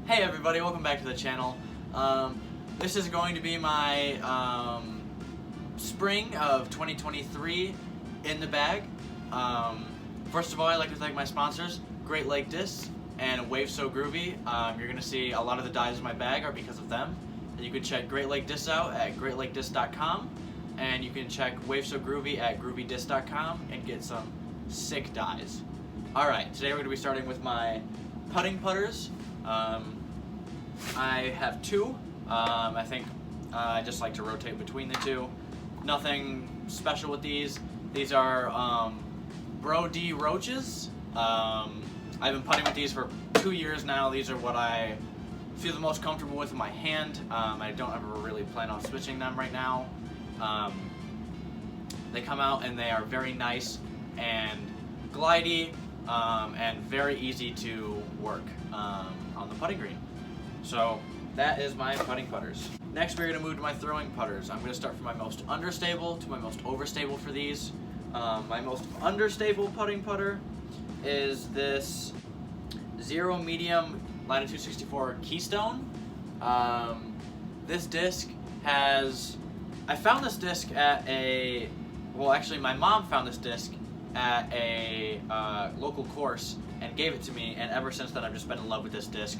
Hey everybody, welcome back to the channel. This is going to be my spring of 2023 in the bag. First of all, I'd like to thank my sponsors, Great Lake Discs and Wave So Groovy. You're going to see a lot of the dies in my bag are because of them. You can check Great Lake Discs out at greatlakedisc.com, and you can check Wave So Groovy at groovydisc.com and get some sick dies. Alright, today we're going to be starting with my putting putters. I have two. I think I just like to rotate between the two. Nothing special with these. These are Brody roaches. I've been putting with these for 2 years now. These are what I feel the most comfortable with in my hand. I don't ever really plan on switching them right now. They come out and they are very nice and glidey and very easy to work on the putting green. So that is my putting putters. Next we're going to move to my throwing putters. I'm going to start from my most understable to my most overstable for these. My most understable putting putter is this Zero Medium Latitude 64 Keystone. This disc has, I found this disc at a, well actually my mom found this disc at a local course and gave it to me, and ever since then I've just been in love with this disc.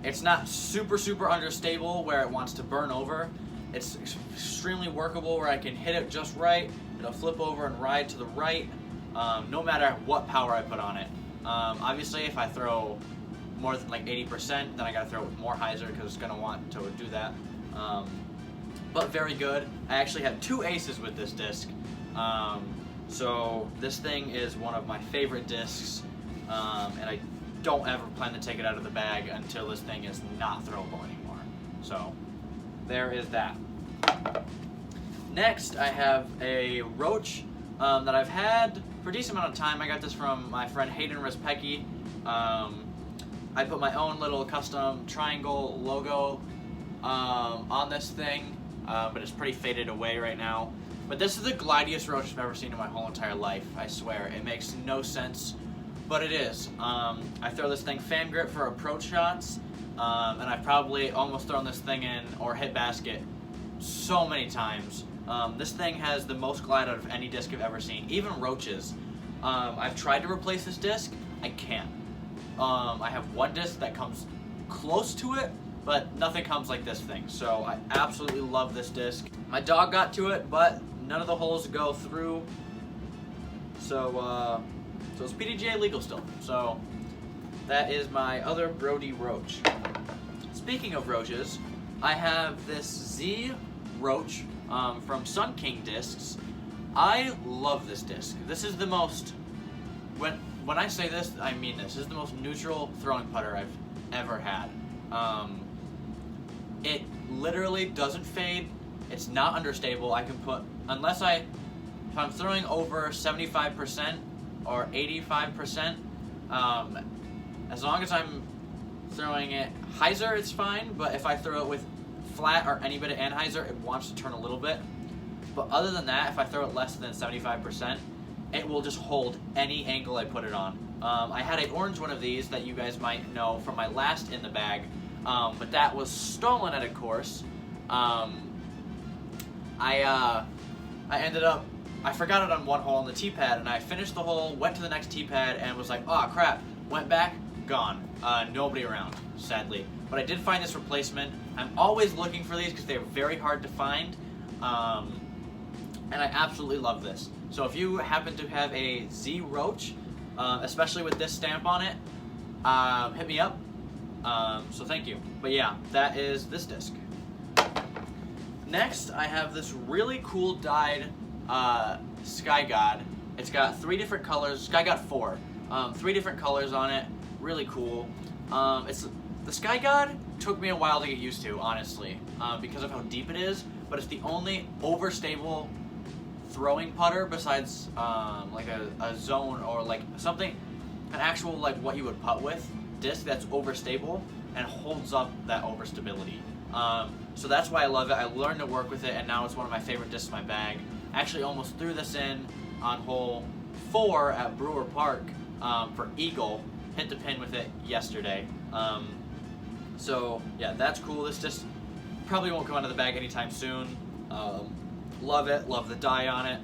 It's not super understable where it wants to burn over. It's extremely workable where I can hit it just right, it'll flip over and ride to the right, no matter what power I put on it. Obviously if I throw more than like 80%, then I gotta throw it with more hyzer because it's gonna want to do that. But very good. I actually have 2 aces with this disc. So this thing is one of my favorite discs, and I don't ever plan to take it out of the bag until this thing is not throwable anymore. So there is that. Next I have a roach that I've had for a decent amount of time. I got this from my friend Hayden Respecki. I put my own little custom triangle logo on this thing, but it's pretty faded away right now. But this is the glidiest roach I've ever seen in my whole entire life, I swear. It makes no sense, but it is. I throw this thing fan grip for approach shots, and I've probably almost thrown this thing in or hit basket so many times. This thing has the most glide out of any disc I've ever seen, even roaches. I've tried to replace this disc, I can't. I have one disc that comes close to it, but nothing comes like this thing, so I absolutely love this disc. My dog got to it, but none of the holes go through, so it's PDGA legal still. So that is my other Brody roach. Speaking of roaches, I have this Z roach from Sun King Discs. I love this disc. This is the most, when I say this, I mean this. This is the most neutral throwing putter I've ever had. It literally doesn't fade. It's not understable. I can put, if I'm throwing over 75% or 85%, as long as I'm throwing it hyzer, it's fine, but if I throw it with flat or any bit of anhyzer, it wants to turn a little bit. But other than that, if I throw it less than 75%, it will just hold any angle I put it on. I had an orange one of these that you guys might know from my last in the bag, but that was stolen at a course. I forgot it on one hole on the tee pad, and I finished the hole, went to the next tee pad, and was like, oh crap, went back, gone. Nobody around, sadly. But I did find this replacement. I'm always looking for these because they're very hard to find, and I absolutely love this. So if you happen to have a Z Roach, especially with this stamp on it, hit me up. So thank you. But yeah, that is this disc. Next, I have this really cool dyed Sky God. It's got 3 different colors. Sky God 4. 3 different colors on it. Really cool. The Sky God took me a while to get used to, honestly, because of how deep it is. But it's the only overstable throwing putter besides like a zone or like something, an actual like what you would putt with disc that's overstable and holds up that overstability. So that's why I love it. I learned to work with it, and now it's one of my favorite discs in my bag. I actually almost threw this in on hole 4 at Brewer Park for Eagle. Hit the pin with it yesterday. So yeah, that's cool. This just probably won't come out of the bag anytime soon. Love it, love the dye on it.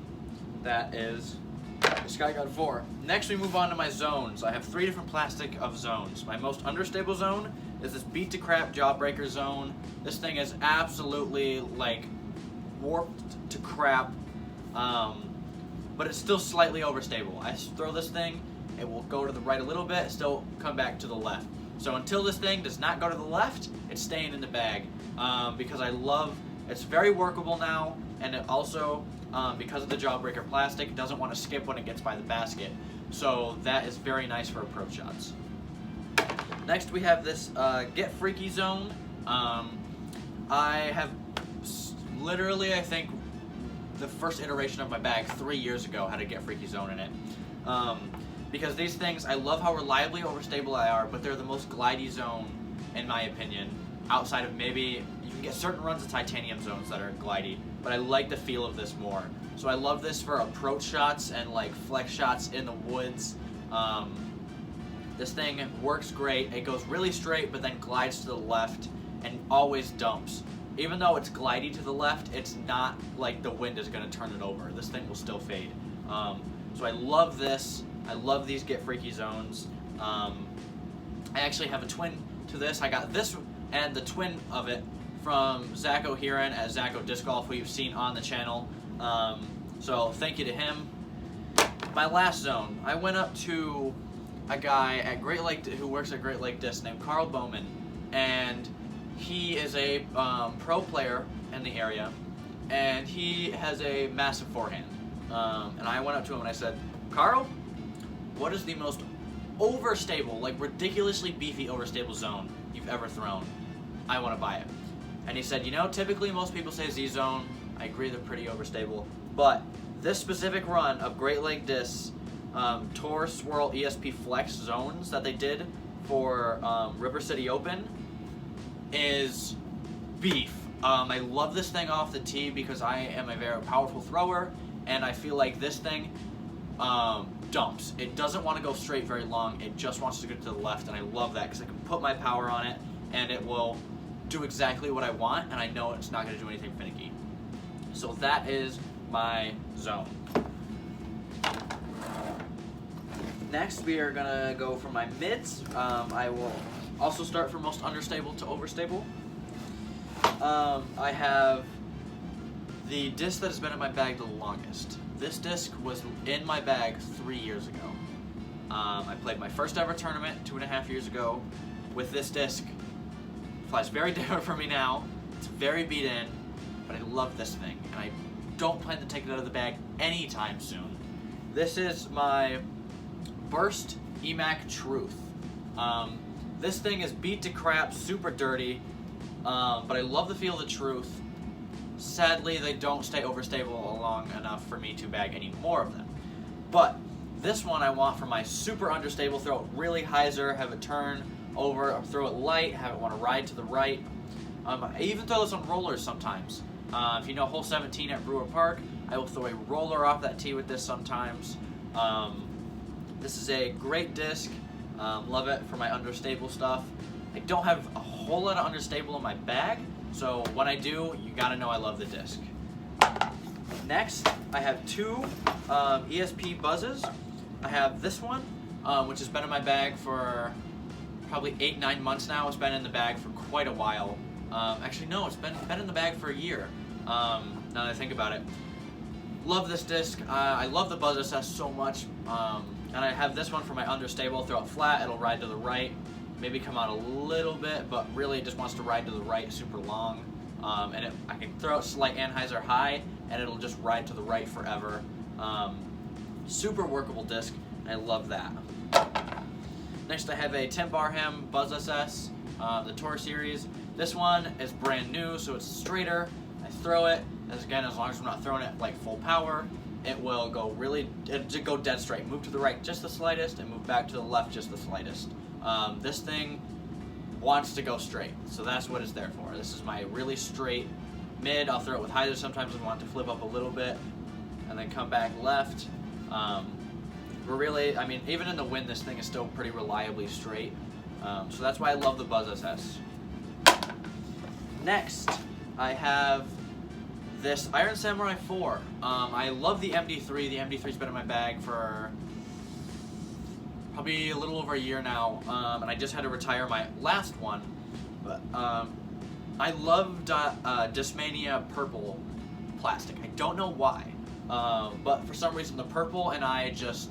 That is the Sky God 4. Next we move on to my zones. I have 3 different plastic of zones. My most understable zone is this beat to crap Jawbreaker zone. This thing is absolutely like warped to crap, but it's still slightly overstable. I throw this thing, it will go to the right a little bit, still come back to the left. So until this thing does not go to the left, it's staying in the bag, because it's very workable now, and it also, because of the Jawbreaker plastic, it doesn't want to skip when it gets by the basket. So that is very nice for approach shots. Next we have this Get Freaky zone. I have literally, I think, the first iteration of my bag 3 years ago had a Get Freaky zone in it. Because these things, I love how reliably overstable they are, but they're the most glidey zone, in my opinion, outside of maybe, you can get certain runs of titanium zones that are glidey, but I like the feel of this more. So I love this for approach shots and like flex shots in the woods. This thing works great. It goes really straight, but then glides to the left and always dumps. Even though it's glidey to the left, it's not like the wind is going to turn it over. This thing will still fade. So I love this. I love these Get Freaky zones. I actually have a twin to this. I got this and the twin of it from Zach O'Heron at Zacho Disc Golf, who you've seen on the channel. So thank you to him. My last zone, I went up to a guy at Great Lake who works at Great Lake Disc named Carl Bowman, and he is a pro player in the area, and he has a massive forehand. And I went up to him and I said, Carl, what is the most overstable, like ridiculously beefy overstable zone you've ever thrown? I want to buy it. And he said, you know, typically most people say Z zone. I agree, they're pretty overstable, but this specific run of Great Lake Discs Tour Swirl ESP Flex zones that they did for River City Open is beef. I love this thing off the tee because I am a very powerful thrower, and I feel like this thing dumps. It doesn't want to go straight very long, it just wants to go to the left, and I love that because I can put my power on it and it will do exactly what I want, and I know it's not going to do anything finicky. So that is my zone. Next we are going to go for my mids. I will also start from most understable to overstable. I have the disc that has been in my bag the longest. This disc was in my bag 3 years ago. I played my first ever tournament 2.5 years ago with this disc. It flies very different for me now. It's very beat in, but I love this thing, and I don't plan to take it out of the bag anytime soon. This is my Burst EMAC Truth. This thing is beat to crap, super dirty, but I love the feel of the Truth. Sadly, they don't stay overstable long enough for me to bag any more of them. But this one I want for my super understable, throw it really hyzer, have it turn over, or throw it light, have it want to ride to the right. I even throw this on rollers sometimes. If you know hole 17 at Brewer Park, I will throw a roller off that tee with this sometimes. This is a great disc. Love it for my understable stuff. I don't have a whole lot of understable in my bag, so when I do, you gotta know I love the disc. Next, I have 2 ESP buzzes. I have this one, which has been in my bag for probably 8-9 months now. It's been in the bag for quite a while. Actually, no, it's been in the bag for a year, now that I think about it. Love this disc. I love the buzz SS so much. And I have this one for my understable. Throw it flat, it'll ride to the right. Maybe come out a little bit, but really it just wants to ride to the right super long. And I can throw it slight anhyzer high, and it'll just ride to the right forever. Super workable disc, and I love that. Next I have a Tim Barham Buzz SS, the Tour Series. This one is brand new, so it's straighter. I throw it, as long as I'm not throwing it like full power, it will go it'll go dead straight. Move to the right just the slightest, and move back to the left just the slightest. This thing wants to go straight, so that's what it's there for. This is my really straight mid. I'll throw it with hyzer sometimes I want to flip up a little bit, and then come back left. We're really, I mean, even in the wind, this thing is still pretty reliably straight. So that's why I love the Buzz SS. Next, I have this Iron Samurai 4. I love the MD3. The MD3's been in my bag for probably a little over a year now, and I just had to retire my last one. But I love Discmania purple plastic. I don't know why, but for some reason the purple and I just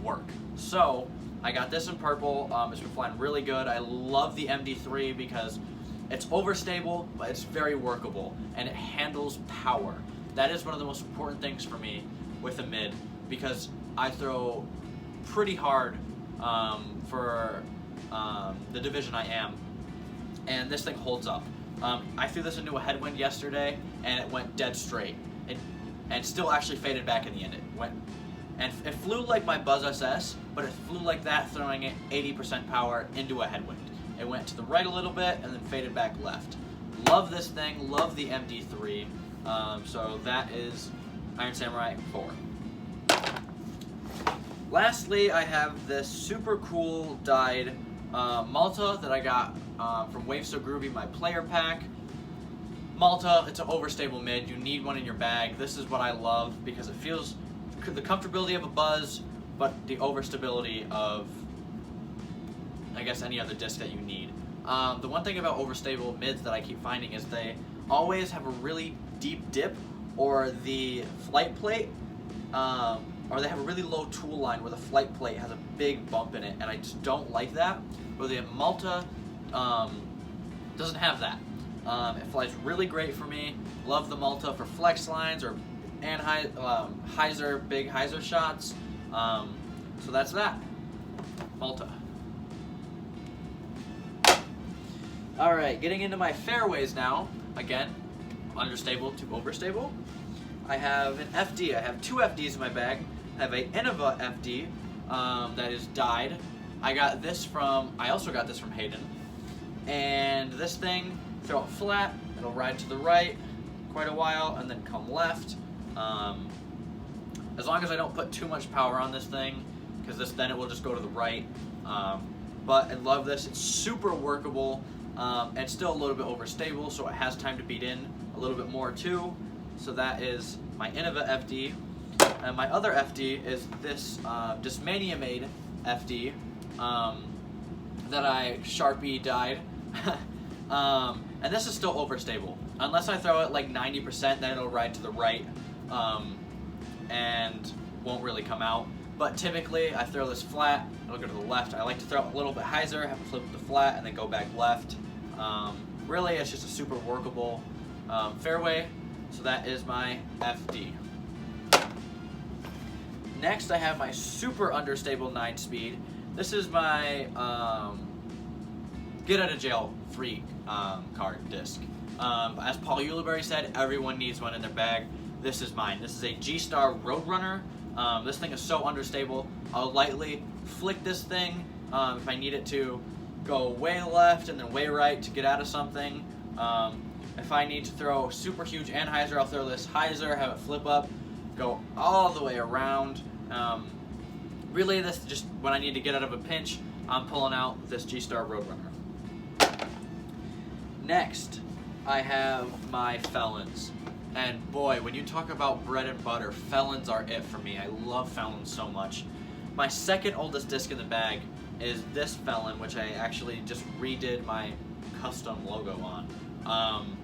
work. So I got this in purple. It's been flying really good. I love the MD3 because it's overstable, but it's very workable, and it handles power. That is one of the most important things for me with a mid, because I throw pretty hard for the division I am, and this thing holds up. I threw this into a headwind yesterday, and it went dead straight, and still actually faded back in the end. It flew like my Buzz SS, but it flew like that, throwing it 80% power into a headwind. It went to the right a little bit and then faded back left. Love this thing, love the MD3. So that is Iron Samurai 4. Lastly, I have this super cool dyed Malta that I got from Wave So Groovy, my player pack. Malta, it's an overstable mid. You need one in your bag. This is what I love because it feels the comfortability of a Buzz, but the overstability of, I guess, any other disc that you need. The one thing about overstable mids that I keep finding is they always have a really deep dip, or the flight plate, or they have a really low tool line where the flight plate has a big bump in it, and I just don't like that. But the Malta doesn't have that. It flies really great for me. Love the Malta for flex lines or hyzer, big hyzer shots. So that's that. Malta. Alright, getting into my fairways now. Again, understable to overstable. I have an FD. I have two FDs in my bag. I have a Innova FD that is dyed. I also got this from Hayden. And this thing, throw it flat, it'll ride to the right quite a while and then come left. As long as I don't put too much power on this thing, because then it will just go to the right. But I love this. It's super workable and still a little bit overstable, so it has time to beat in a little bit more too. So that is my Innova FD. And my other FD is this Discmania made FD that I Sharpie dyed. And this is still overstable. Unless I throw it like 90%, then it'll ride to the right and won't really come out. But typically, I throw this flat, it'll go to the left. I like to throw it a little bit hyzer, have it flip to flat, and then go back left. Really, it's just a super workable fairway. So that is my FD. Next, I have my super understable 9-speed. This is my get out of jail free card disc. As Paul Ulibarri said, everyone needs one in their bag. This is mine. This is a G-Star Roadrunner. This thing is so understable. I'll lightly flick this thing if I need it to go way left and then way right to get out of something. If I need to throw super huge anhyzer, I'll throw this hyzer, have it flip up, go all the way around. Really, this just when I need to get out of a pinch, I'm pulling out this G-Star Roadrunner. Next, I have my felons. And boy, when you talk about bread and butter, felons are it for me. I love felons so much. My second oldest disc in the bag is this felon, which I actually just redid my custom logo on.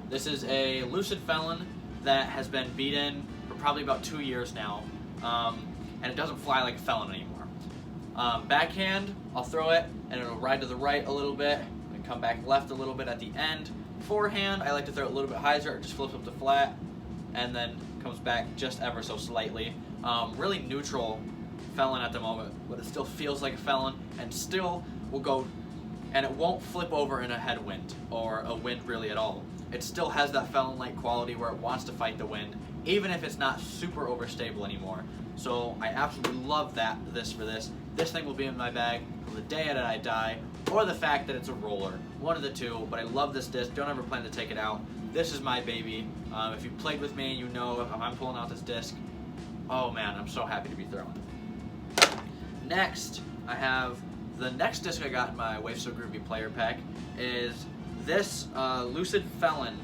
This is a lucid felon that has been beaten for probably about 2 years now, and it doesn't fly like a felon anymore. Backhand, I'll throw it, and it'll ride to the right a little bit, and come back left a little bit at the end. Forehand, I like to throw it a little bit hyzer, it just flips up to flat, and then comes back just ever so slightly. Really neutral felon at the moment, but it still feels like a felon, and still will go, and it won't flip over in a headwind, or a wind really at all. It still has that felon-like quality where it wants to fight the wind, even if it's not super overstable anymore. So I absolutely love this for this. This thing will be in my bag till the day that I die, or the fact that it's a roller. One of the two, but I love this disc. Don't ever plan to take it out. This is my baby. If you played with me, you know if I'm pulling out this disc, oh man, I'm so happy to be throwing. Next, I have the next disc I got in my Wave So Groovy player pack is this Lucid Felon.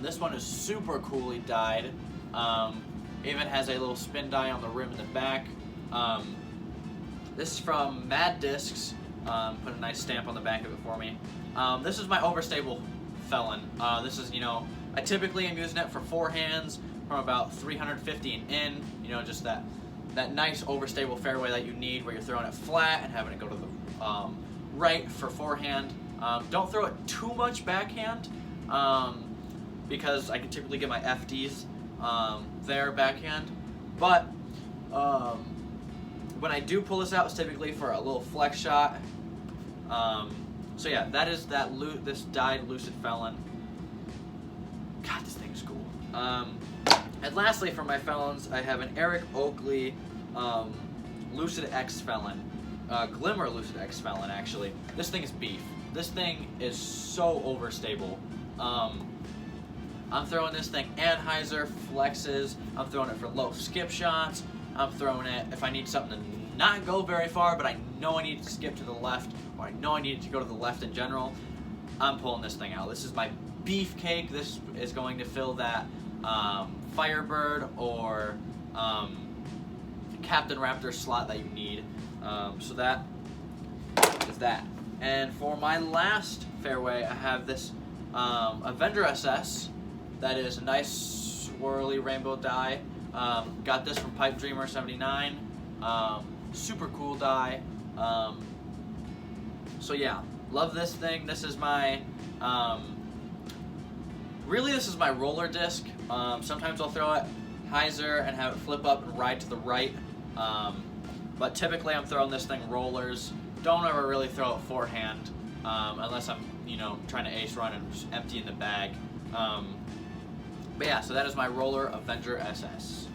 This one is super coolly dyed. Even has a little spin die on the rim in the back. This is from Mad Discs. Put a nice stamp on the back of it for me. This is my overstable Felon. This is, I typically am using it for forehands from about 350 and in. Just that nice overstable fairway that you need where you're throwing it flat and having it go to the right for forehand. Don't throw it too much backhand because I can typically get my FDs there backhand. But when I do pull this out, it's typically for a little flex shot. So yeah, that is this dyed Lucid Felon. God, this thing is cool. And lastly, for my felons, I have an Eric Oakley Lucid X Felon. Glimmer Lucid X Felon, actually. This thing is beef. This thing is so overstable. I'm throwing this thing Anheuser, flexes. I'm throwing it for low skip shots. I'm throwing it if I need something to not go very far, but I know I need to skip to the left, or I know I need to go to the left in general. I'm pulling this thing out. This is my beefcake. This is going to fill that Firebird or Captain Raptor slot that you need. So that is that. And for my last fairway, I have this Avenger SS. That is a nice swirly rainbow die. Got this from Pipe Dreamer 79. Super cool die. So yeah, love this thing. This is my really, this is my roller disc. Sometimes I'll throw it hyzer and have it flip up and ride to the right. But typically I'm throwing this thing rollers. Don't ever really throw it forehand unless I'm, trying to ace run and just empty in the bag. But yeah, so that is my roller Avenger SS.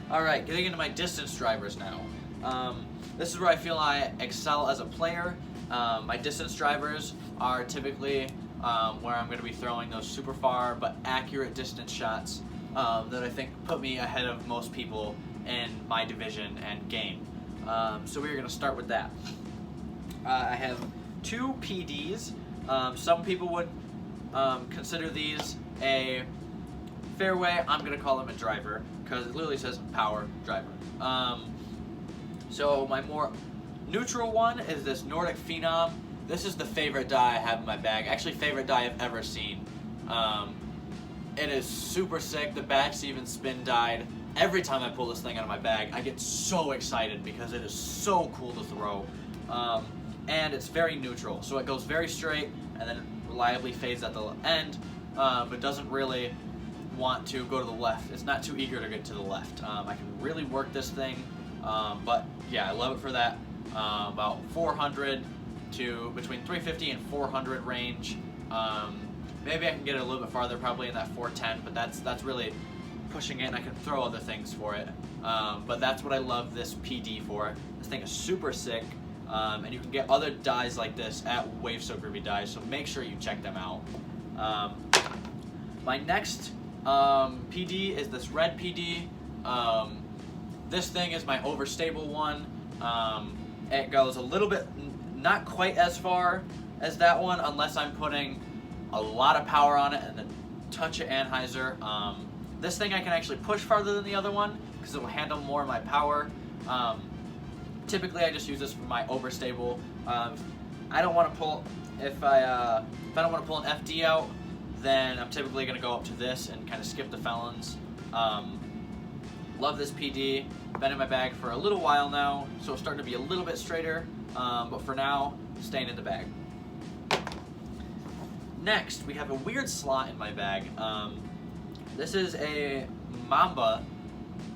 Alright, getting into my distance drivers now. This is where I feel I excel as a player. My distance drivers are typically where I'm going to be throwing those super far but accurate distance shots that I think put me ahead of most people in my division and game. So we're going to start with that. I have two PDs. Some people would consider these a fairway. I'm going to call them a driver because it literally says power driver. So my more neutral one is this Nordic Phenom. This is the favorite die I have in my bag. Actually, favorite die I've ever seen. It is super sick. The back's even spin dyed. Every time I pull this thing out of my bag, I get so excited because it is so cool to throw. And it's very neutral. So it goes very straight and then reliably fades at the end, but doesn't really want to go to the left. It's not too eager to get to the left. I can really work this thing, but yeah, I love it for that. About 400 to between 350 and 400 range. Maybe I can get it a little bit farther, probably in that 410, but that's really pushing it, and I can throw other things for it. But that's what I love this PD for. This thing is super sick, and you can get other dies like this at Wave So Groovy Dies, so make sure you check them out. My next PD is this red PD. This thing is my overstable one. It goes a little bit, not quite as far as that one, unless I'm putting a lot of power on it and then touch of Anheuser. This thing I can actually push farther than the other one because it will handle more of my power. Typically, I just use this for my overstable. I don't want to pull if I don't want to pull an FD out, then I'm typically going to go up to this and kind of skip the felons. Love this PD. Been in my bag for a little while now, so it's starting to be a little bit straighter. But for now, staying in the bag. Next, we have a weird slot in my bag. This is a mamba,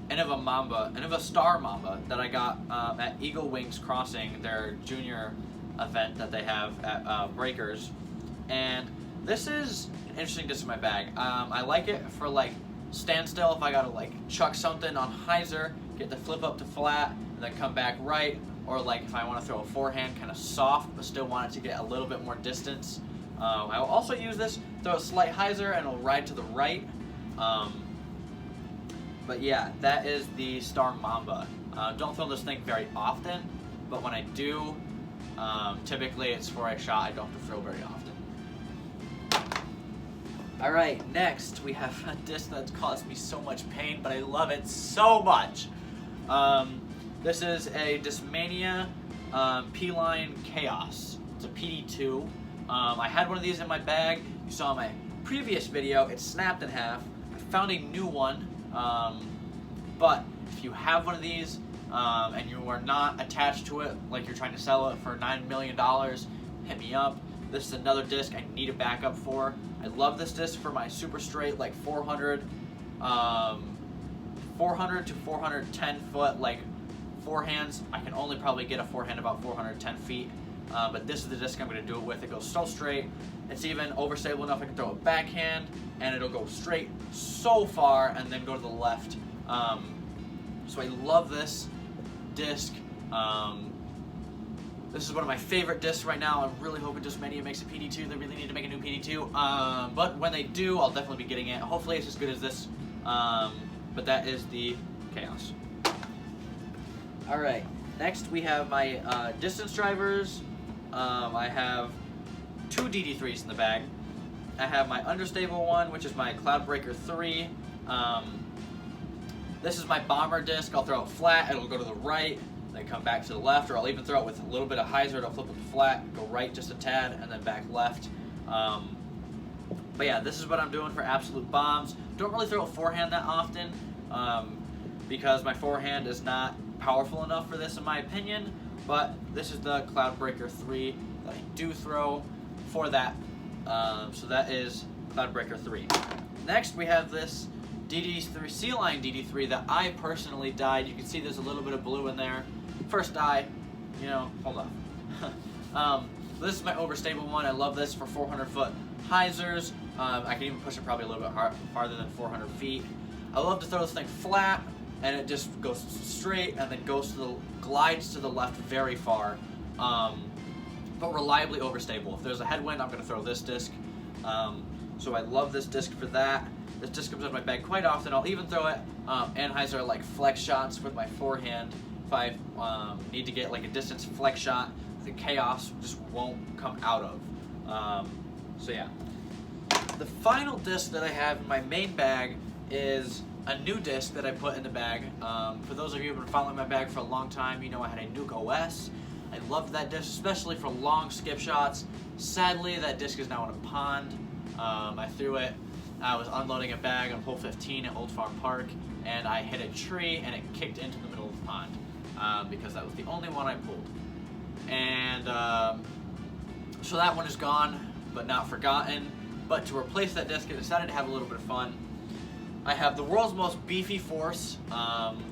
Innova Star Mamba that I got at Eagle Wings Crossing, their junior event that they have at Breakers. And this is an interesting disc in my bag. I like it for like standstill if I gotta like chuck something on hyzer, get the flip up to flat, and then come back right, or like if I want to throw a forehand kind of soft but still want it to get a little bit more distance. I will also use this, throw a slight hyzer, and it'll ride to the right. But yeah, that is the Star Mamba. Don't throw this thing very often, but when I do, typically it's for a shot I don't have to throw very often. Alright, next we have a disc that's caused me so much pain, but I love it so much. This is a Discmania P-Line Chaos. It's a PD2. I had one of these in my bag. You saw in my previous video, it snapped in half. I found a new one, but if you have one of these and you are not attached to it, like you're trying to sell it for $9 million, hit me up. This is another disc I need a backup for. I love this disc for my super straight, like 400 to 410 foot, like forehands. I can only probably get a forehand about 410 feet, but this is the disc I'm going to do it with. It goes so straight. It's even overstable enough I can throw a backhand, and it'll go straight so far and then go to the left. So I love this disc. This is one of my favorite discs right now. I'm really hoping Discmania makes a PD2. They really need to make a new PD2. But when they do, I'll definitely be getting it. Hopefully it's as good as this. But that is the Chaos. Alright, next we have my distance drivers. I have two DD3s in the bag. I have my understable one, which is my Cloudbreaker 3. This is my bomber disc. I'll throw it flat, it'll go to the right, then come back to the left, or I'll even throw it with a little bit of hyzer. It'll flip it flat, go right just a tad, and then back left. But yeah, this is what I'm doing for absolute bombs. Don't really throw a forehand that often, because my forehand is not powerful enough for this in my opinion, but this is the Cloudbreaker 3 that I do throw for that. So that is Cloudbreaker 3. Next we have this DD3, C-Line DD3 that I personally dyed. You can see there's a little bit of blue in there. First dye, you know, hold on. This is my overstable one. I love this for 400 foot hyzers. I can even push it probably a little bit farther than 400 feet. I love to throw this thing flat, and it just goes straight and then glides to the left very far, but reliably overstable. If there's a headwind, I'm going to throw this disc. So I love this disc for that. This disc comes out of my bag quite often. I'll even throw it Anheuser like flex shots with my forehand. If I need to get like a distance flex shot, the Chaos just won't come out of. So yeah. The final disc that I have in my main bag is a new disc that I put in the bag. For those of you who have been following my bag for a long time, you know I had a Nuke OS. I loved that disc, especially for long skip shots. Sadly, that disc is now in a pond. I threw it. I was unloading a bag on hole 15 at Old Farm Park, and I hit a tree and it kicked into the middle of the pond because that was the only one I pulled. And so that one is gone, but not forgotten. But to replace that disc, I decided to have a little bit of fun. I have the world's most beefy force.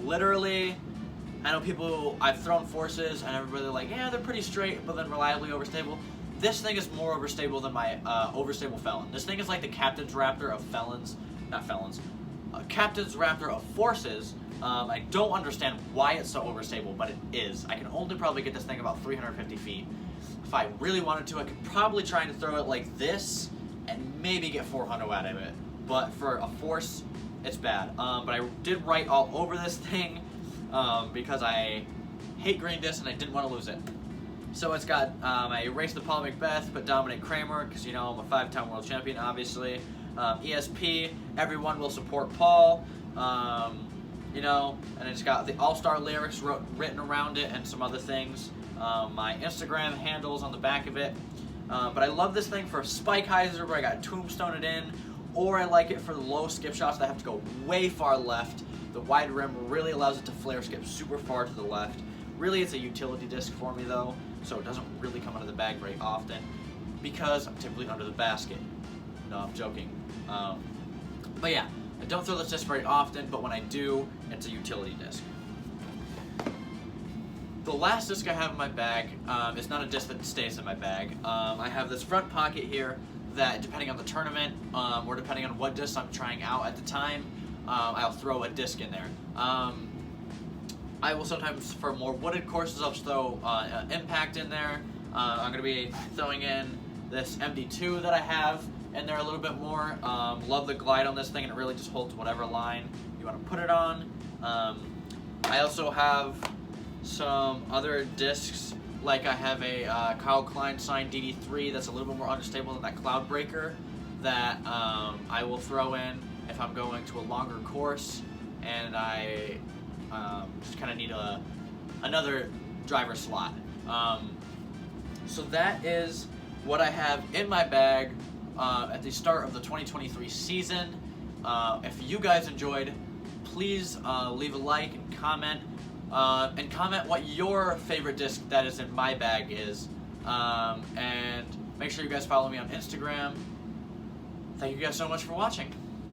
Literally, I know people, I've thrown forces and everybody's like, yeah, they're pretty straight, but then reliably overstable. This thing is more overstable than my overstable felon. This thing is like the Captain's Raptor of felons, not felons, Captain's Raptor of forces. I don't understand why it's so overstable, but it is. I can only probably get this thing about 350 feet. If I really wanted to, I could probably try and throw it like this and maybe get 400 out of it. But for a force, it's bad. But I did write all over this thing because I hate green disc and I didn't want to lose it. So it's got, I erased the Paul Macbeth, but Dominic Kramer, because you know I'm a 5-time world champion, obviously. ESP, everyone will support Paul. You know, and it's got the all-star lyrics written around it and some other things. My Instagram handles on the back of it. But I love this thing for spike hyzer where I got tombstone it in, or I like it for the low skip shots that have to go way far left. The wide rim really allows it to flare skip super far to the left. Really, it's a utility disc for me though, so it doesn't really come out of the bag very often because I'm typically under the basket. No, I'm joking. But yeah, I don't throw this disc very often, but when I do, it's a utility disc. The last disc I have in my bag is not a disc that stays in my bag. I have this front pocket here that, depending on the tournament or depending on what disc I'm trying out at the time, I'll throw a disc in there. I will sometimes, for more wooded courses, I'll just throw impact in there. I'm going to be throwing in this MD2 that I have in there a little bit more. Love the glide on this thing, and it really just holds whatever line you want to put it on. I also have some other discs. Like I have a Kyle Klein signed DD3 that's a little bit more unstable than that Cloudbreaker that I will throw in if I'm going to a longer course and I just kind of need another driver slot. So that is what I have in my bag at the start of the 2023 season. If you guys enjoyed, please leave a like and comment what your favorite disc that is in my bag is. And make sure you guys follow me on Instagram. Thank you guys so much for watching.